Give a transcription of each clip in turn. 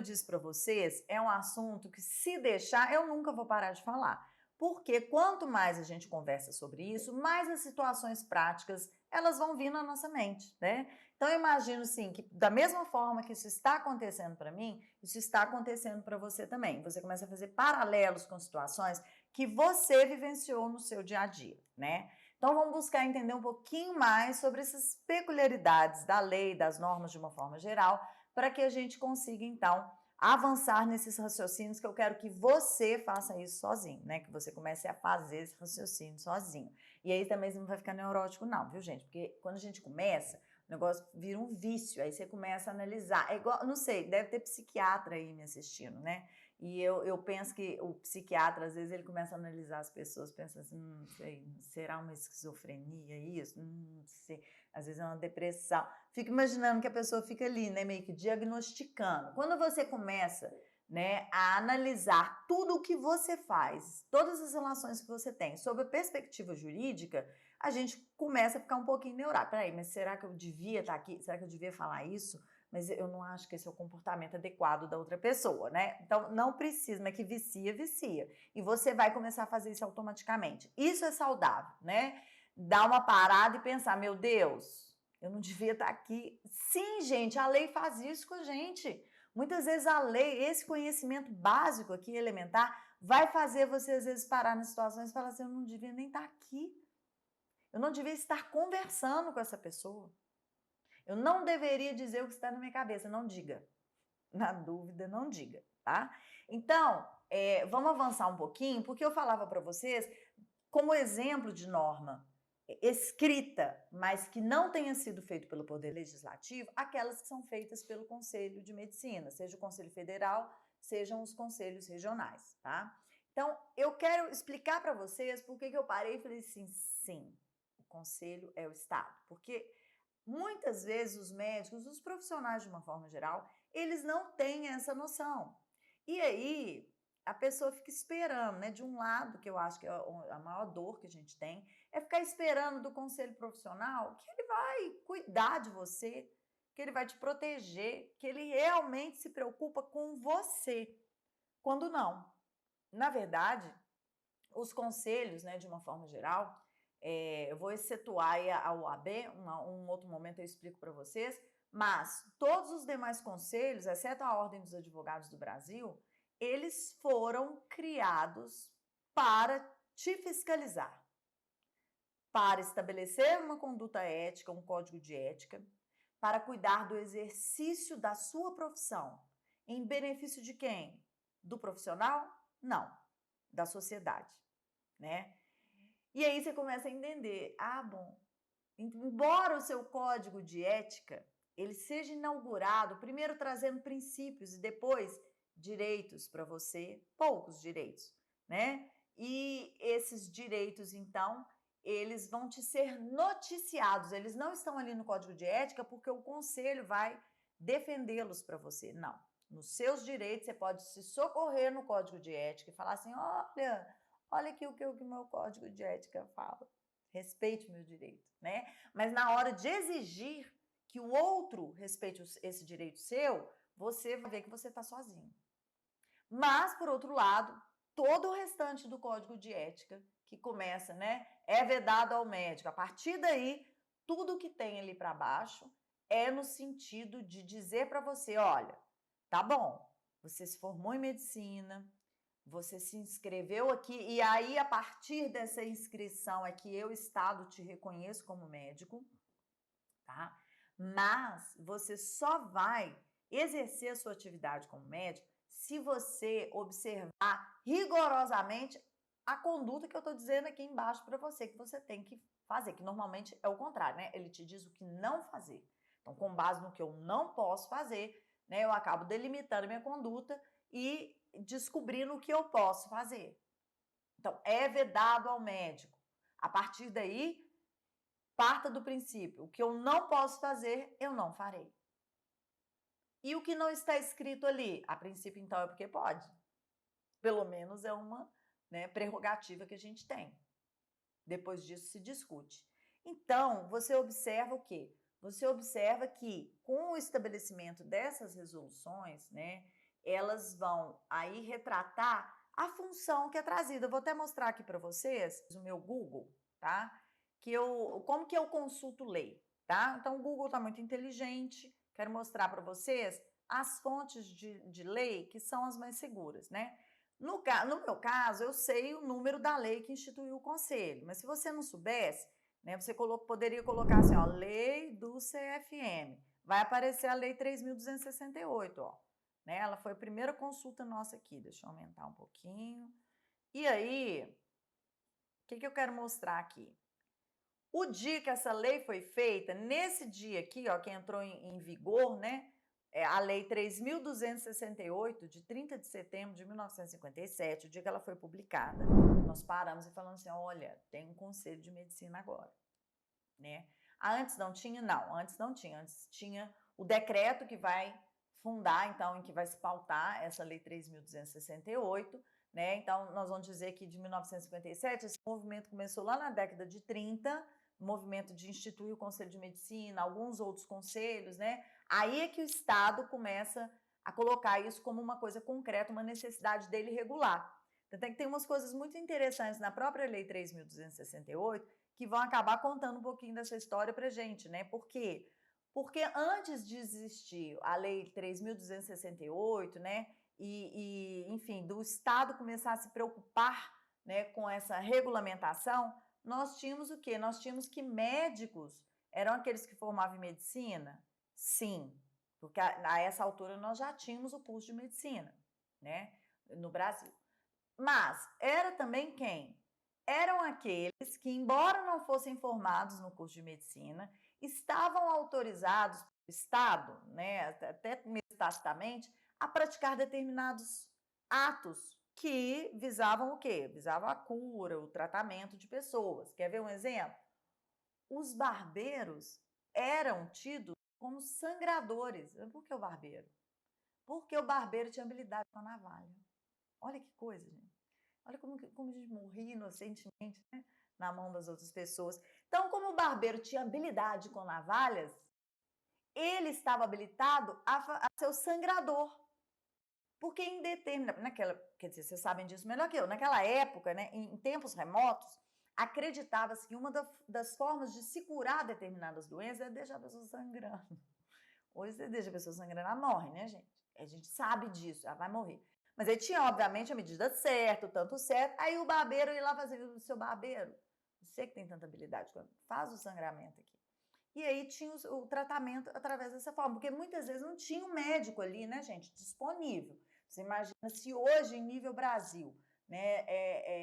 eu disse para vocês, é um assunto que, se deixar, eu nunca vou parar de falar. Porque quanto mais a gente conversa sobre isso, mais as situações práticas elas vão vir na nossa mente, né? Então eu imagino sim que da mesma forma que isso está acontecendo para mim, isso está acontecendo para você também. Você começa a fazer paralelos com situações que você vivenciou no seu dia a dia, né? Então vamos buscar entender um pouquinho mais sobre essas peculiaridades da lei, das normas de uma forma geral, para que a gente consiga então avançar nesses raciocínios, que eu quero que você faça isso sozinho, né? Que você comece a fazer esse raciocínio sozinho. E aí também você não vai ficar neurótico não, viu, gente? Porque quando a gente começa, o negócio vira um vício, aí você começa a analisar. É igual, não sei, deve ter psiquiatra aí me assistindo, né? E eu penso que o psiquiatra, às vezes, ele começa a analisar as pessoas, pensa assim, não sei, será uma esquizofrenia isso? Não sei, às vezes é uma depressão. Fico imaginando que a pessoa fica ali, né, meio que diagnosticando. Quando você começa, né, a analisar tudo o que você faz, todas as relações que você tem, sob a perspectiva jurídica, a gente começa a ficar um pouquinho neurado. Peraí, mas será que eu devia estar aqui? Será que eu devia falar isso? Mas eu não acho que esse é o comportamento adequado da outra pessoa, né? Então, não precisa, mas que vicia, vicia. E você vai começar a fazer isso automaticamente. Isso é saudável, né? Dar uma parada e pensar, meu Deus, eu não devia estar aqui. Sim, gente, a lei faz isso com a gente. Muitas vezes a lei, esse conhecimento básico aqui, elementar, vai fazer você, às vezes, parar nas situações e falar assim, eu não devia nem estar aqui. Eu não devia estar conversando com essa pessoa. Eu não deveria dizer o que está na minha cabeça, não diga. Na dúvida, não diga, tá? Então, vamos avançar um pouquinho, porque eu falava para vocês, como exemplo de norma escrita, mas que não tenha sido feito pelo Poder Legislativo, aquelas que são feitas pelo Conselho de Medicina, seja o Conselho Federal, sejam os conselhos regionais, tá? Então, eu quero explicar para vocês por que eu parei e falei assim, sim, o Conselho é o Estado, porque muitas vezes os médicos, os profissionais de uma forma geral, eles não têm essa noção. E aí a pessoa fica esperando, né? De um lado, que eu acho que é a maior dor que a gente tem, é ficar esperando do conselho profissional que ele vai cuidar de você, que ele vai te proteger, que ele realmente se preocupa com você. Quando não. Na verdade, os conselhos, né, de uma forma geral, eu vou excetuar a OAB, um outro momento eu explico para vocês, mas todos os demais conselhos, exceto a Ordem dos Advogados do Brasil, eles foram criados para te fiscalizar, para estabelecer uma conduta ética, um código de ética, para cuidar do exercício da sua profissão. Em benefício de quem? Do profissional? Não, da sociedade, né? E aí você começa a entender, bom, embora o seu código de ética ele seja inaugurado, primeiro trazendo princípios e depois direitos para você, poucos direitos, né? E esses direitos, então, eles vão te ser noticiados, eles não estão ali no código de ética porque o conselho vai defendê-los para você, não. Nos seus direitos, você pode se socorrer no código de ética e falar assim, olha aqui o que o meu código de ética fala. Respeite o meu direito, né? Mas na hora de exigir que o outro respeite esse direito seu, você vai ver que você está sozinho. Mas, por outro lado, todo o restante do código de ética, que começa, né? É vedado ao médico. A partir daí, tudo que tem ali para baixo é no sentido de dizer para você, olha, tá bom, você se formou em medicina, você se inscreveu aqui, e aí, a partir dessa inscrição, é que eu, Estado, te reconheço como médico, tá? Mas você só vai exercer a sua atividade como médico se você observar rigorosamente a conduta que eu estou dizendo aqui embaixo para você, que você tem que fazer, que normalmente é o contrário, né? Ele te diz o que não fazer. Então, com base no que eu não posso fazer, né, eu acabo delimitando a minha conduta e descobrindo o que eu posso fazer. Então, é vedado ao médico. A partir daí, parta do princípio, o que eu não posso fazer, eu não farei. E o que não está escrito ali? A princípio, então, é porque pode. Pelo menos é uma, né, prerrogativa que a gente tem. Depois disso se discute. Então, você observa o quê? Você observa que com o estabelecimento dessas resoluções, né, elas vão aí retratar a função que é trazida. Eu vou até mostrar aqui para vocês o meu Google, tá? Como que eu consulto lei, tá? Então, o Google está muito inteligente, quero mostrar para vocês as fontes de lei que são as mais seguras, né? No meu caso, eu sei o número da lei que instituiu o conselho, mas se você não soubesse, né, você poderia colocar assim, ó, lei do CFM, vai aparecer a lei 3.268, ó, né? Ela foi a primeira consulta nossa aqui, deixa eu aumentar um pouquinho. E aí, o que eu quero mostrar aqui? O dia que essa lei foi feita, nesse dia aqui, ó, que entrou em vigor, né, a Lei 3.268, de 30 de setembro de 1957, o dia que ela foi publicada, nós paramos e falamos assim, olha, tem um conselho de medicina agora, né? Antes não tinha? Não, antes não tinha. Antes tinha o decreto que vai fundar, então, em que vai se pautar essa Lei 3.268, né? Então, nós vamos dizer que de 1957, esse movimento começou lá na década de 30, o movimento de instituir o Conselho de Medicina, alguns outros conselhos, né? Aí é que o Estado começa a colocar isso como uma coisa concreta, uma necessidade dele regular. Então, tem umas coisas muito interessantes na própria Lei 3.268 que vão acabar contando um pouquinho dessa história pra gente, né? Por quê? Porque antes de existir a Lei 3.268, né, enfim, do Estado começar a se preocupar, né, com essa regulamentação, nós tínhamos o quê? Nós tínhamos que médicos eram aqueles que formavam em medicina? Sim, porque a essa altura nós já tínhamos o curso de medicina, né, no Brasil. Mas era também quem? Eram aqueles que, embora não fossem formados no curso de medicina, estavam autorizados pelo Estado, né, até mesmo tacitamente, a praticar determinados atos que visavam o quê? Visavam a cura, o tratamento de pessoas. Quer ver um exemplo? Os barbeiros eram tidos como sangradores. Por que o barbeiro? Porque o barbeiro tinha habilidade com a navalha. Olha que coisa, gente. Olha como a gente morria inocentemente, né, na mão das outras pessoas. Então, como o barbeiro tinha habilidade com navalhas, ele estava habilitado a ser o sangrador. Porque em naquela, quer dizer, vocês sabem disso melhor que eu, naquela época, né, em tempos remotos, acreditava-se que uma das formas de se curar determinadas doenças é deixar a pessoa sangrando. Hoje você deixa a pessoa sangrando, ela morre, né, gente? A gente sabe disso, ela vai morrer. Mas aí tinha, obviamente, a medida certa, o tanto certo. Aí o barbeiro ia lá fazer o seu barbeiro. Você que tem tanta habilidade, faz o sangramento aqui. E aí tinha o tratamento através dessa forma, porque muitas vezes não tinha um médico ali, né, gente, disponível. Você imagina se hoje, em nível Brasil, né,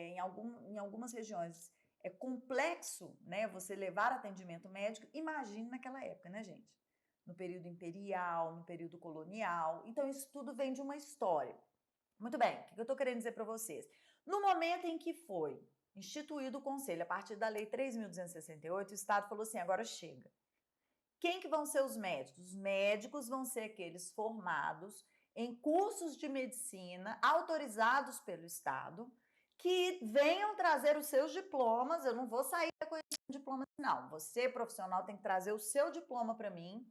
em algumas regiões é complexo, né, você levar atendimento médico, imagine naquela época, né, gente? No período imperial, no período colonial. Então, isso tudo vem de uma história. Muito bem, o que eu estou querendo dizer para vocês? No momento em que foi instituído o conselho, a partir da Lei 3.268, o Estado falou assim, agora chega. Quem que vão ser os médicos? Os médicos vão ser aqueles formados em cursos de medicina autorizados pelo Estado, que venham trazer os seus diplomas. Eu não vou sair reconhecendo diplomas, não. Você, profissional, tem que trazer o seu diploma para mim.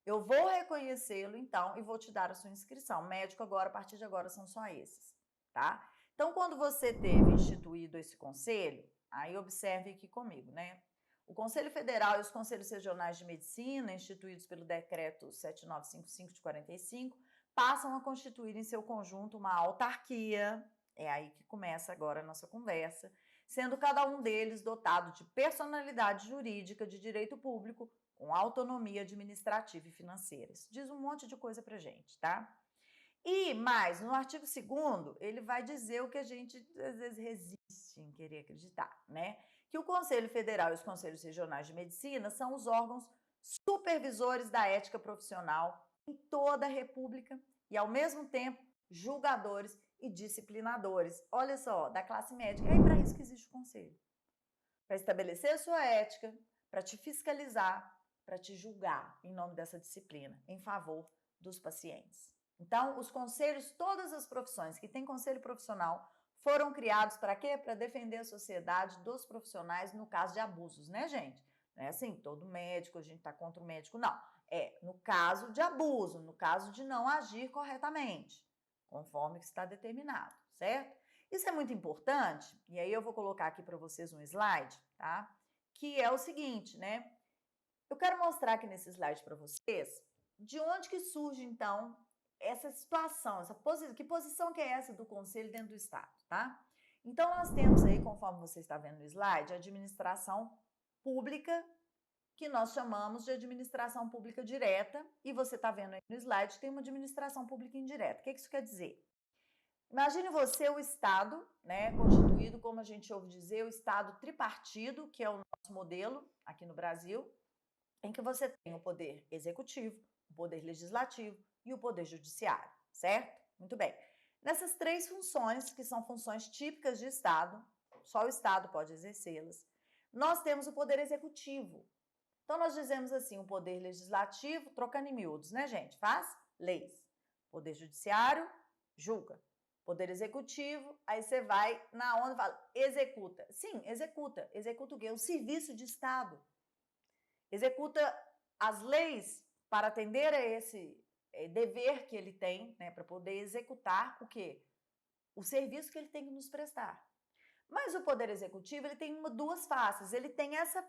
Eu vou reconhecê-lo, então, e vou te dar a sua inscrição. Médico agora, a partir de agora, são só esses, tá? Então, quando você teve instituído esse conselho, aí observe aqui comigo, né? O Conselho Federal e os Conselhos Regionais de Medicina, instituídos pelo Decreto 7955 de 45, passam a constituir em seu conjunto uma autarquia, é aí que começa agora a nossa conversa, sendo cada um deles dotado de personalidade jurídica de direito público, com autonomia administrativa e financeira. Isso diz um monte de coisa pra gente, tá? E mais, no artigo 2º, ele vai dizer o que a gente às vezes resiste em querer acreditar, né? Que o Conselho Federal e os Conselhos Regionais de Medicina são os órgãos supervisores da ética profissional em toda a República e, ao mesmo tempo, julgadores e disciplinadores. Olha só, da classe médica. É para isso que existe o Conselho. Para estabelecer a sua ética, para te fiscalizar, para te julgar em nome dessa disciplina, em favor dos pacientes. Então, os conselhos, todas as profissões que têm conselho profissional, foram criados para quê? Para defender a sociedade dos profissionais no caso de abusos, né, gente? Não é assim, todo médico, a gente está contra o médico, não. É no caso de abuso, no caso de não agir corretamente, conforme que está determinado, certo? Isso é muito importante, e aí eu vou colocar aqui para vocês um slide, tá? Que é o seguinte, né? Eu quero mostrar aqui nesse slide para vocês de onde que surge, então, essa situação, que posição que é essa do Conselho dentro do Estado, tá? Então, nós temos aí, conforme você está vendo no slide, a administração pública, que nós chamamos de administração pública direta, e você está vendo aí no slide que tem uma administração pública indireta. O que isso quer dizer? Imagine você o Estado, né, constituído, como a gente ouve dizer, o Estado tripartido, que é o nosso modelo aqui no Brasil, em que você tem o poder executivo, o poder legislativo e o poder judiciário, certo? Muito bem. Nessas três funções, que são funções típicas de Estado, só o Estado pode exercê-las, nós temos o poder executivo. Então, nós dizemos assim, o poder legislativo, trocando em miúdos, né, gente? Faz leis. Poder judiciário, julga. Poder executivo, aí você vai na onda e fala, executa. Sim, executa. Executa o quê? O serviço de Estado. Executa as leis para atender a esse dever que ele tem, né, para poder executar o quê? O serviço que ele tem que nos prestar. Mas o poder executivo, ele tem duas faces. Ele tem essa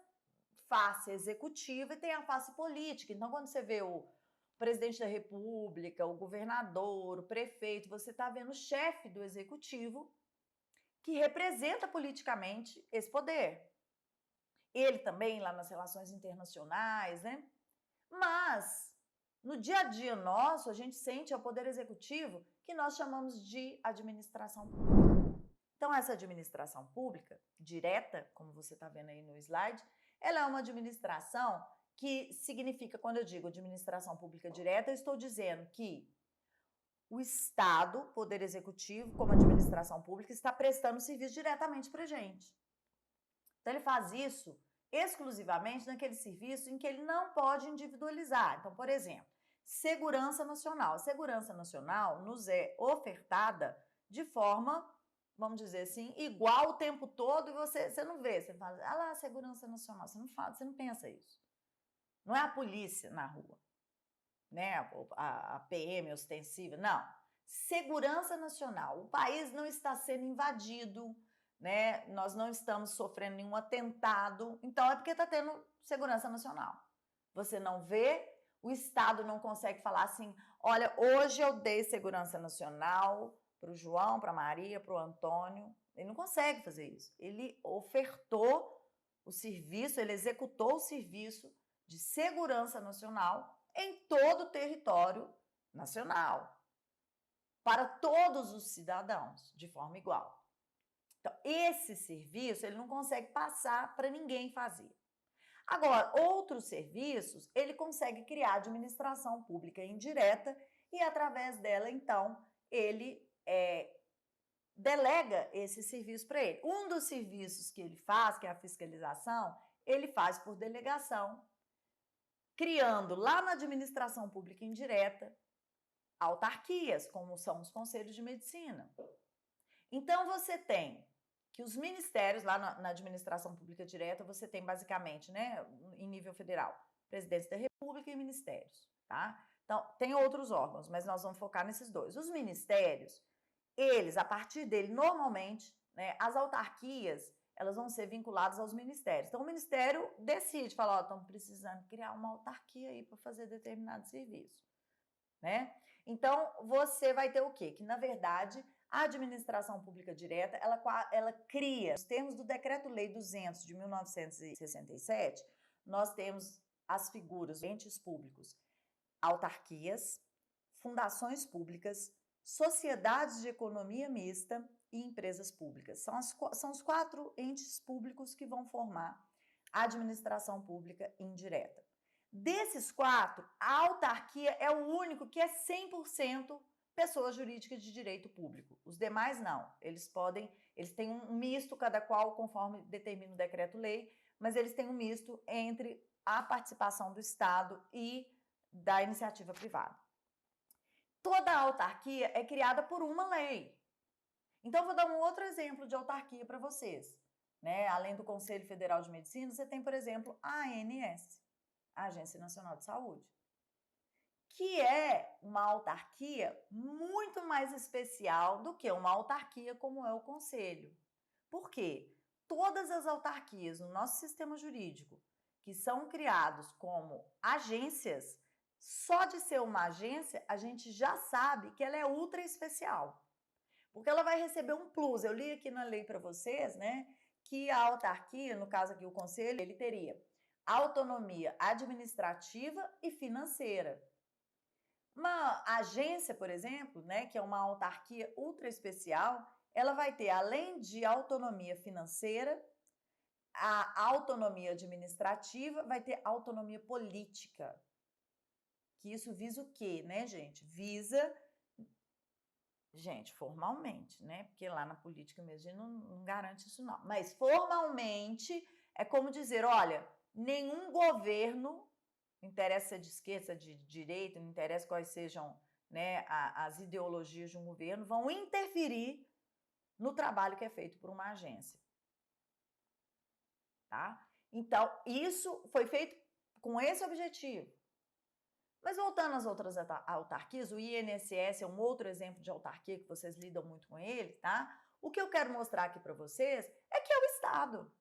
face executiva e tem a face política. Então, quando você vê o presidente da República, o governador, o prefeito, você está vendo o chefe do executivo que representa politicamente esse poder. Ele também lá nas relações internacionais, né? Mas no dia a dia nosso, a gente sente o poder executivo que nós chamamos de administração pública. Então, essa administração pública direta, como você está vendo aí no slide, ela é uma administração que significa, quando eu digo administração pública direta, eu estou dizendo que o Estado, poder executivo, como administração pública, está prestando serviço diretamente para a gente. Então, ele faz isso exclusivamente naquele serviço em que ele não pode individualizar. Então, por exemplo, segurança nacional. A segurança nacional nos é ofertada de forma, vamos dizer assim, igual o tempo todo, e você não vê, você fala, ah lá, segurança nacional, você não fala, você não pensa isso. Não é a polícia na rua, né? A PM ostensiva, não. Segurança nacional. O país não está sendo invadido, né? Nós não estamos sofrendo nenhum atentado, então é porque está tendo segurança nacional. Você não vê, o Estado não consegue falar assim, olha, hoje eu dei segurança nacional para o João, para a Maria, para o Antônio. Ele não consegue fazer isso. Ele ofertou o serviço, ele executou o serviço de segurança nacional em todo o território nacional, para todos os cidadãos, de forma igual. Então, esse serviço, ele não consegue passar para ninguém fazer. Agora, outros serviços, ele consegue criar administração pública indireta e, através dela, então, ele delega esse serviço para ele. Um dos serviços que ele faz, que é a fiscalização, ele faz por delegação, criando lá na administração pública indireta autarquias, como são os conselhos de medicina. Então, você tem que os ministérios, lá na administração pública direta, você tem basicamente, né, em nível federal, presidência da República e ministérios, tá? Então, tem outros órgãos, mas nós vamos focar nesses dois. Os ministérios, eles, a partir dele, normalmente, né, as autarquias, elas vão ser vinculadas aos ministérios. Então, o ministério decide, fala, ó, estamos precisando criar uma autarquia aí para fazer determinado serviço, né? Então, você vai ter o quê? Que, na verdade, a administração pública direta, ela cria, nos termos do Decreto-Lei 200 de 1967, nós temos as figuras, entes públicos, autarquias, fundações públicas, sociedades de economia mista e empresas públicas. São os 4 entes públicos que vão formar a administração pública indireta. Desses 4, a autarquia é o único que é 100% pessoa jurídica de direito público. Os demais não. Eles têm um misto, cada qual conforme determina o decreto-lei, mas eles têm um misto entre a participação do Estado e da iniciativa privada. Toda a autarquia é criada por uma lei. Então, vou dar um outro exemplo de autarquia para vocês, né? Além do Conselho Federal de Medicina, você tem, por exemplo, a ANS, a Agência Nacional de Saúde. que é uma autarquia muito mais especial do que uma autarquia como é o Conselho. Por quê? Todas as autarquias no nosso sistema jurídico que são criados como agências, só de ser uma agência, a gente já sabe que ela é ultra especial. Porque ela vai receber um plus. Eu li aqui na lei para vocês, né, que a autarquia, no caso aqui o conselho, ele teria autonomia administrativa e financeira. Uma agência, por exemplo, né, que é uma autarquia ultra especial, ela vai ter, além de autonomia financeira, a autonomia administrativa, vai ter autonomia política. Que isso visa o quê, né, gente? Visa, gente, formalmente, né? Porque lá na política mesmo a gente não garante isso não. Mas formalmente é como dizer, olha, nenhum governo, não interessa se é de esquerda, se é de direita, não interessa quais sejam, né, as ideologias de um governo, vão interferir no trabalho que é feito por uma agência. Tá? Então, isso foi feito com esse objetivo. Mas voltando às outras autarquias, o INSS é um outro exemplo de autarquia que vocês lidam muito com ele, tá? O que eu quero mostrar aqui para vocês é que é o Estado,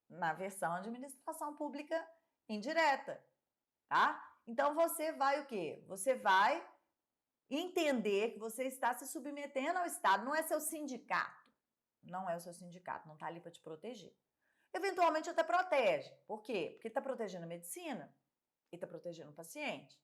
na versão administração pública indireta, tá? Então, você vai o quê? Você vai entender que você está se submetendo ao Estado, não é seu sindicato. Não é o seu sindicato, não está ali para te proteger. Eventualmente até protege. Por quê? Porque está protegendo a medicina e está protegendo o paciente.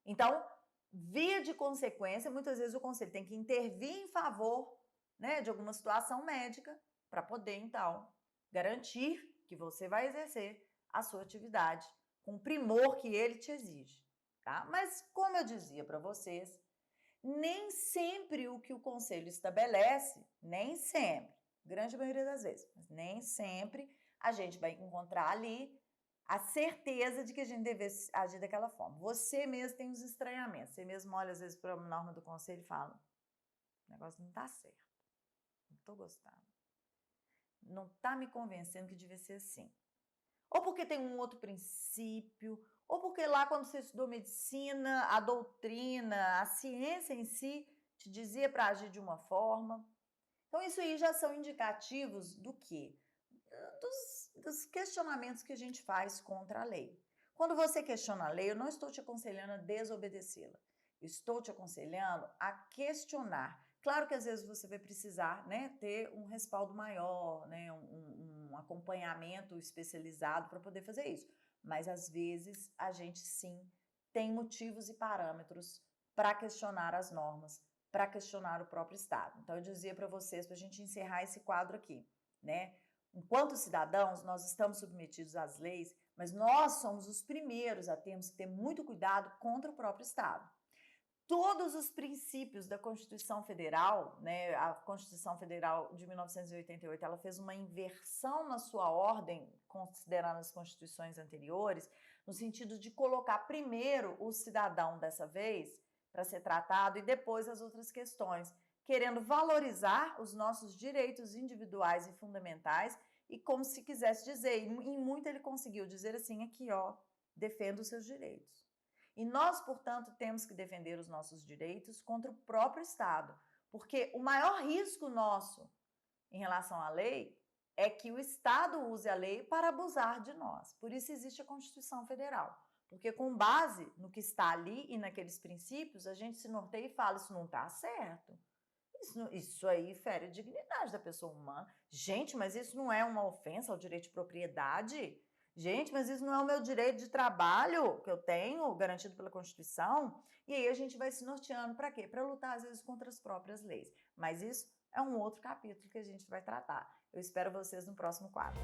Então, via de consequência, muitas vezes o conselho tem que intervir em favor, né, de alguma situação médica para poder, então, garantir que você vai exercer a sua atividade com o primor que ele te exige, tá? Mas, como eu dizia para vocês, nem sempre o que o conselho estabelece, nem sempre, grande maioria das vezes, mas nem sempre a gente vai encontrar ali a certeza de que a gente deve agir daquela forma. Você mesmo tem os estranhamentos, você mesmo olha às vezes para a norma do conselho e fala, o negócio não está certo, não estou gostando, não está me convencendo que devia ser assim. Ou porque tem um outro princípio, ou porque lá quando você estudou medicina, a doutrina, a ciência em si te dizia para agir de uma forma. Então isso aí já são indicativos do quê? Dos questionamentos que a gente faz contra a lei. Quando você questiona a lei, eu não estou te aconselhando a desobedecê-la. Estou te aconselhando a questionar. Claro que às vezes você vai precisar, né, ter um respaldo maior, né, um acompanhamento especializado para poder fazer isso. Mas às vezes a gente sim tem motivos e parâmetros para questionar as normas, para questionar o próprio Estado. Então eu dizia para vocês, para a gente encerrar esse quadro aqui, né? Enquanto cidadãos, nós estamos submetidos às leis, mas nós somos os primeiros a termos que ter muito cuidado contra o próprio Estado. Todos os princípios da Constituição Federal, né, a Constituição Federal de 1988, ela fez uma inversão na sua ordem, considerando as constituições anteriores, no sentido de colocar primeiro o cidadão dessa vez para ser tratado e depois as outras questões, querendo valorizar os nossos direitos individuais e fundamentais e como se quisesse dizer, e em muito ele conseguiu dizer assim, aqui ó, defenda os seus direitos. E nós, portanto, temos que defender os nossos direitos contra o próprio Estado, porque o maior risco nosso em relação à lei é que o Estado use a lei para abusar de nós. Por isso existe a Constituição Federal, porque com base no que está ali e naqueles princípios, a gente se norteia e fala, isso não está certo. Isso aí fere a dignidade da pessoa humana. Gente, mas isso não é uma ofensa ao direito de propriedade? Gente, mas isso não é o meu direito de trabalho que eu tenho, garantido pela Constituição? E aí a gente vai se norteando para quê? Para lutar, às vezes, contra as próprias leis. Mas isso é um outro capítulo que a gente vai tratar. Eu espero vocês no próximo quadro.